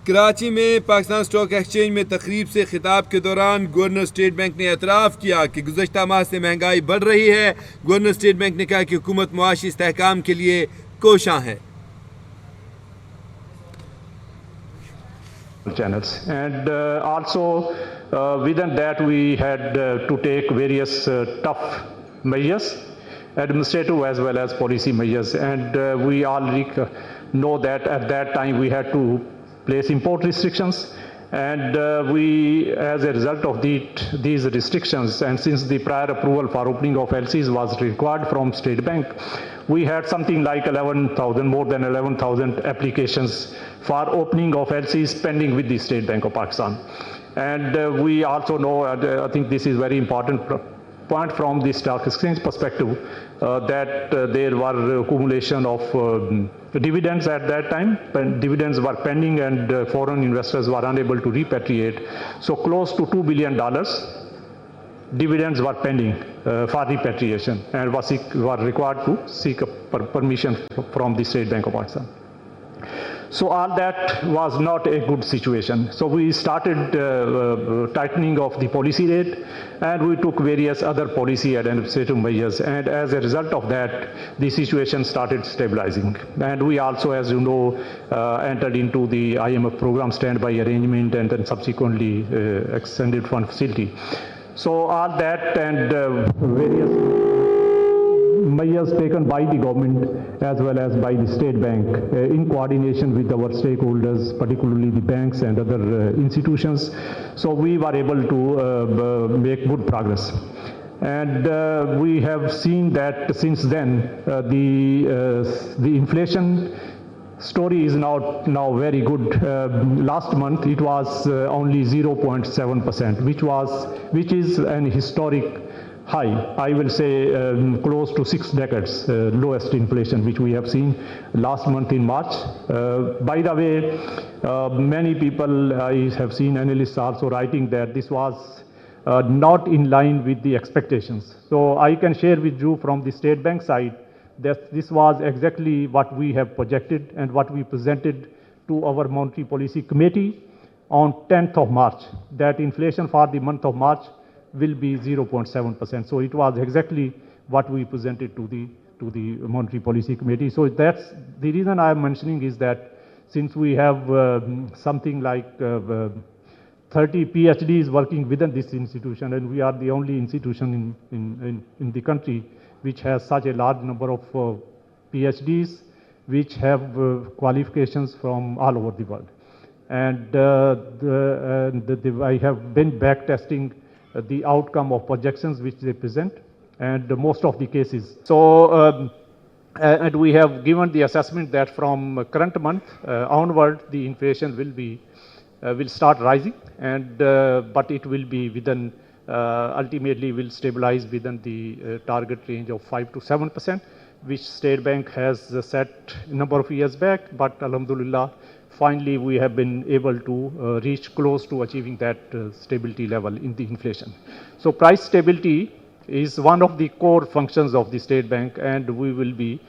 कराची में Pakistan stock exchange में तकरीब से खिताब के दौरान गवर्नर स्टेट बैंक ने एतराफ़ किया कि गुज़श्ता माह से महंगाई बढ़ रही है। गवर्नर स्टेट बैंक ने कहा कि हुकूमत मुआशी इस्तेहकाम के लिए कोशां है। Channels and also within that we had to take various tough measures, administrative as well as policy measures, and we all know that at that time we had to place import restrictions, and we, as a result of these restrictions, and since the prior approval for opening of LCs was required from State Bank, we had something like 11,000, more than 11,000 applications for opening of LCs pending with the State Bank of Pakistan. And we also know, I think this is very important point from the stock exchange perspective, that there were accumulation of dividends at that time. Dividends were pending and foreign investors were unable to repatriate. So close to $2 billion dividends were pending for repatriation and were required to seek a permission from the State Bank of Pakistan. So all that was not a good situation. So we started tightening of the policy rate, and we took various other policy and administrative measures. And as a result of that, the situation started stabilizing. And we also, as you know, entered into the IMF program standby arrangement and then subsequently extended fund facility. So all that and various measures taken by the government as well as by the State Bank in coordination with our stakeholders, particularly the banks and other institutions. So we were able to make good progress. And we have seen that since then the inflation story is now very good. Last month it was only 0.7%, which is an historic high. I will say close to 6 decades lowest inflation which we have seen last month in March. By the way, many people, I have seen analysts also writing that this was not in line with the expectations. So I can share with you from the State Bank side that this was exactly what we have projected and what we presented to our Monetary Policy Committee on 10th of March, that inflation for the month of March will be 0.7%. So it was exactly what we presented to the Monetary Policy Committee. So that's the reason I am mentioning is that since we have something like 30 PhDs working within this institution, and we are the only institution in the country which has such a large number of PhDs which have qualifications from all over the world. And I have been back testing the outcome of projections which they present, and most of the cases. So, and we have given the assessment that from current month onward, the inflation will start rising, and but it will be within, ultimately will stabilize within the target range of 5 to 7%, which State Bank has set a number of years back, but alhamdulillah, finally we have been able to reach close to achieving that stability level in the inflation. So price stability is one of the core functions of the State Bank, and we will be